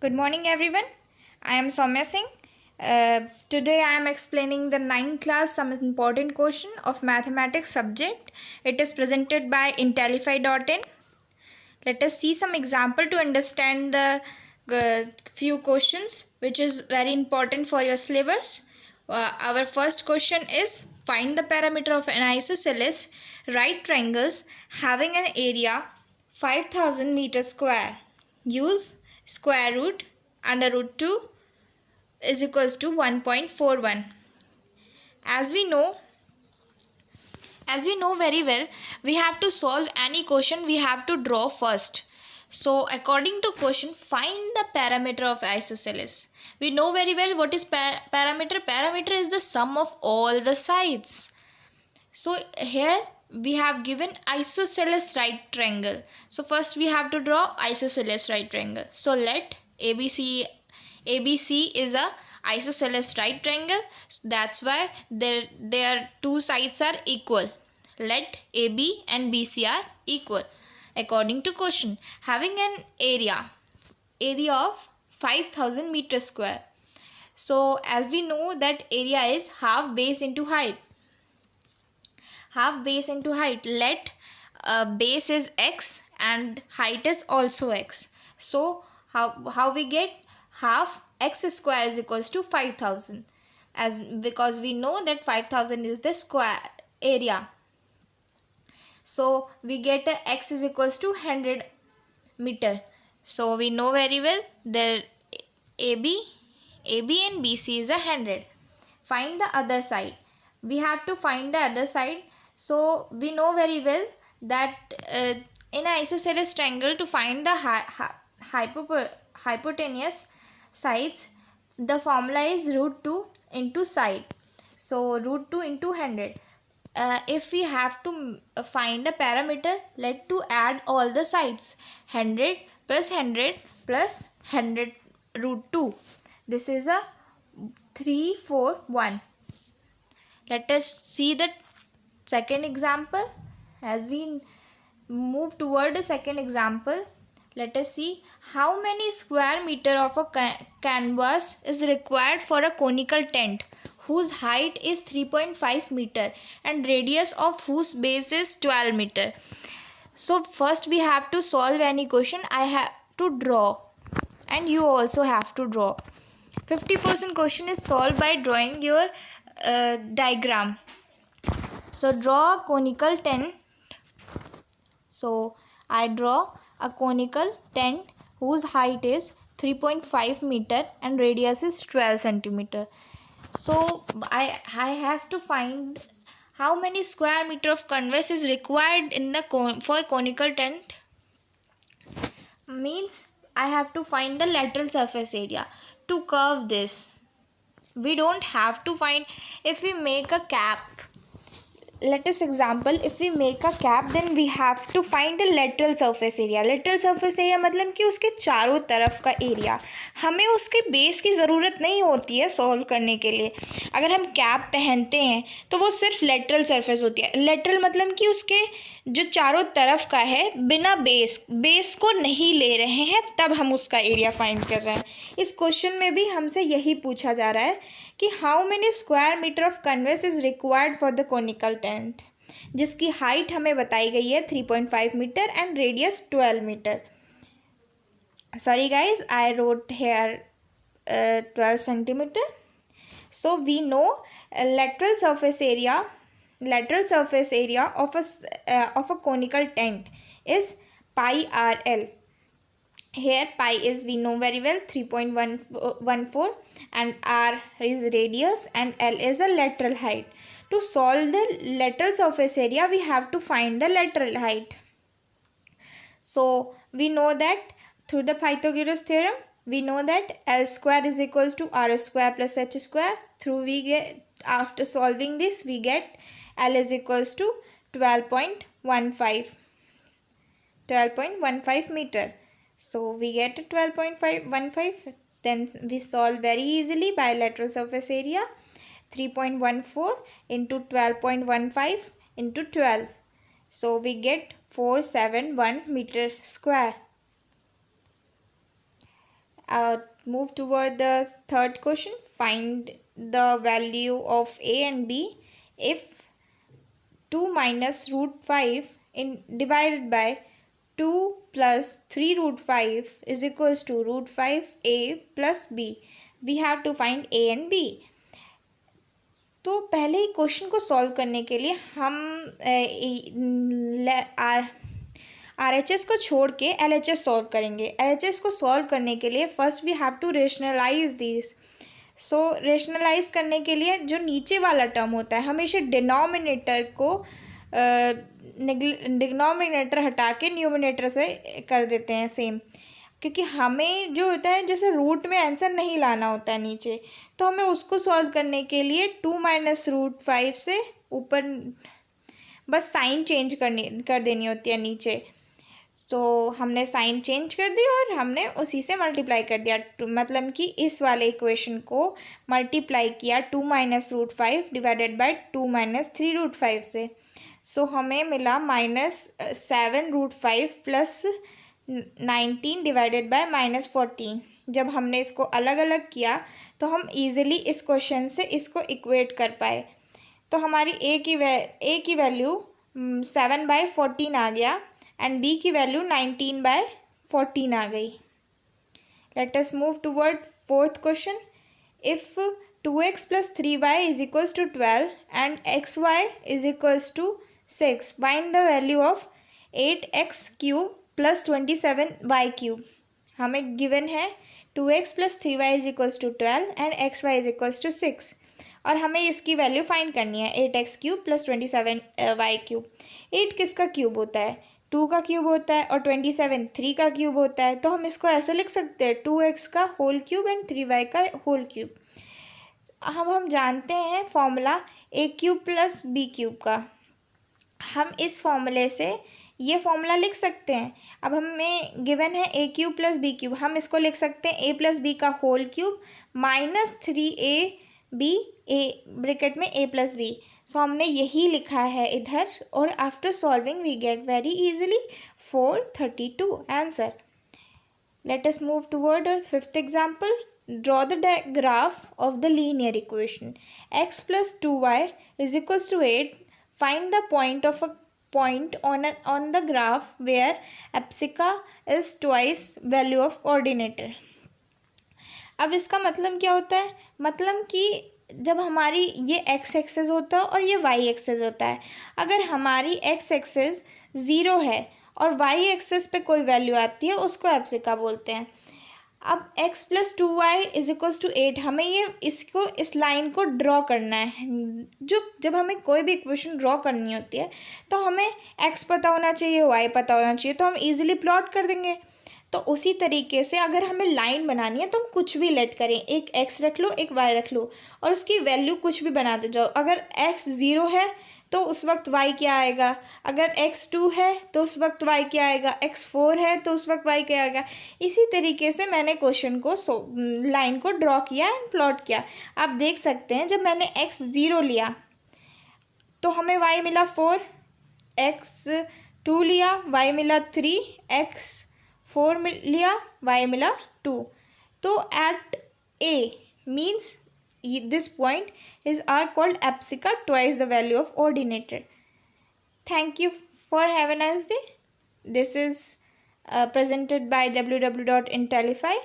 Good morning, everyone. I am Soumya Singh. Today I am explaining the 9th class some important question of mathematics subject. It is presented by Intellify.in. Let us see some example to understand the few questions which is very important for your syllabus. Our first question is find the parameter of an isosceles right triangles having an area 5000 meter square. Use square root under root 2 is equals to 1.41. As we know very well, we have to solve any question, we have to draw first. So according to question, find the parameter of isosceles. We know very well what is parameter. Parameter is the sum of all the sides. So here we have given isosceles right triangle. So first we have to draw isosceles right triangle. So let ABC is a isosceles right triangle. That's why their two sides are equal. Let AB and BC are equal. According to question, having an area of 5000 meter square. So as we know that area is half base into height. Let base is x and height is also x. So how we get half x square is equals to 5000, as because we know that 5000 is the square area. So we get x is equals to 100 meter. So we know very well that AB and BC is 100. Find the other side. We have to find the other side. So we know very well that in an isosceles triangle, to find the hypotenuse sides, the formula is root 2 into side. So root 2 into 100. If we have to find a parameter, let to add all the sides. 100 plus 100 plus 100 root 2. This is a 3, 4, 1. Let us see the second example. As we move toward the second example, let us see how many square meter of a canvas is required for a conical tent whose height is 3.5 meter and radius of whose base is 12 meter. So first we have to solve any question. I have to draw and you also have to draw. 50% question is solved by drawing your diagram. So draw a conical tent. So I draw a conical tent whose height is 3.5 meter and radius is 12 centimeter. So I have to find how many square meter of canvas is required in the for conical tent. Means I have to find the lateral surface area to curve this. We don't have to find. If we make a cap, let us example, if we make a cap, then we have to find a lateral surface area. lateral surface area मतलब कि उसके चारों तरफ का area. हमें उसके base की ज़रूरत नहीं होती है सॉल्व करने के लिए. अगर हम कैप पहनते हैं तो वो सिर्फ लेटरल सरफेस होती है. लेटरल मतलब कि उसके जो चारों तरफ का है, बिना बेस को नहीं ले रहे हैं, तब हम उसका एरिया फाइंड कर रहे हैं. इस क्वेश्चन में भी हमसे यही पूछा जा रहा है कि how many square meter of canvas is required for the conical tent, जिसकी हाइट हमें बताई गई है 3.5 meter and radius 12 meter. Sorry guys, I wrote here 12 centimeter. So we know lateral surface area of a conical tent is pi RL. Here pi is, we know very well, 3.14 and R is radius and L is a lateral height. To solve the lateral surface area, we have to find the lateral height. So we know that through the Pythagoras theorem, we know that L square is equals to R square plus H square. After solving this, we get L is equals to 12.15 meter. So we get 12.15. Then we solve very easily by lateral surface area. 3.14 into 12.15 into 12. So we get 471 meter square. Move toward the third question. Find the value of a and b if 2 minus root 5 divided by 2 plus 3 root 5 is equals to root 5a plus b. We have to find a and b. तो पहले ही question को solve करने के लिए हम RHS को छोड़ के LHS सॉल्व करेंगे. LHS को सॉल्व करने के लिए first we have to rationalise this. So rationalise करने के लिए जो नीचे वाला टर्म होता है हमेशा डिनोमिनेटर को डिनोमिनेटर हटा के न्यूमिनेटर से कर देते हैं सेम, क्योंकि हमें जो होता है जैसे रूट में आंसर नहीं लाना होता है नीचे, तो हमें उसको सॉल्व करने के लिए 2 माइनस रूट 5 से ऊपर बस साइन चेंज कर देनी होती है नीचे. तो हमने साइन चेंज कर दी और हमने उसी से मल्टीप्लाई कर दिया. मतलब कि इस वाले इक्वेशन को मल्टीप्लाई किया 2 minus root 5 divided by 2 minus 3 root 5 से. सो हमें मिला -7 रूट 5 प्लस 19 डिवाइडेड बाय -14. जब हमने इसको अलग अलग किया तो हम इजीली इस क्वेश्चन से इसको इक्वेट कर पाए. तो हमारी ए की वैल्यू 7/14 आ गया एंड बी की वैल्यू 19/14 आ गई. Late us move toward fourth question. If 2x + 3y is equals to 12 and xy is equals to 6, find the value of 8x³ + 27y³. हमें गिवन है 2x + 3y is equals to 12 and xy is equals to 6 और हमें इसकी value find करनी है 8x³ + 27y³. 8 किसका cube होता है? 2 का क्यूब होता है और 27 3 का क्यूब होता है. तो हम इसको ऐसे लिख सकते हैं 2x का होल क्यूब एंड 3y का होल क्यूब. हम जानते हैं फॉर्मूला a³ + b³ का. हम इस फॉर्मूले से ये फॉर्मूला लिख सकते हैं. अब हमें गिवन है a³ + b³. हम इसको लिख सकते हैं a + b का whole cube -3ab a bracket में a + b. सो हमने यही लिखा है इधर और after solving we get very easily 432 answer. Let us move toward a fifth example. Draw the graph of the linear equation x + 2y is equals to 8. Find the point on the graph where abscissa is twice value of coordinator. अब इसका मतलब क्या होता है? मतलब कि जब हमारी ये x एक्सेस होता है और ये y एक्सेस होता है, अगर हमारी x एक्सेस 0 है और y एक्सेस पे कोई वैल्यू आती है उसको एब्सिका बोलते हैं. अब x + 2y is equals to 8 हमें इस लाइन को ड्रॉ करना है. जब हमें कोई भी इक्वेशन ड्रॉ करनी होती है तो हमें x पता होना चाहिए, y पता होना चाहिए, तो हम इजीली प्लॉट कर देंगे. तो उसी तरीके से अगर हमें लाइन बनानी है तो हम कुछ भी लेट करें, एक x रख लो एक y रख लो और उसकी वैल्यू कुछ भी बनाते जाओ. अगर x 0 है तो उस वक्त y क्या आएगा, अगर x 2 है तो उस वक्त y क्या आएगा, x 4 है तो उस वक्त y क्या आएगा. इसी तरीके से मैंने क्वेश्चन को लाइन को ड्रॉ किया एंड प्लॉट किया. आप देख सकते हैं जब मैंने x 0 लिया तो हमें y मिला 4, x 2 लिया y मिला 3, x 4 लिया y मिला 2. तो eight a means this point are called abscissa twice the value of ordinator. Thank you for have a nice day. This is presented by www.intellify.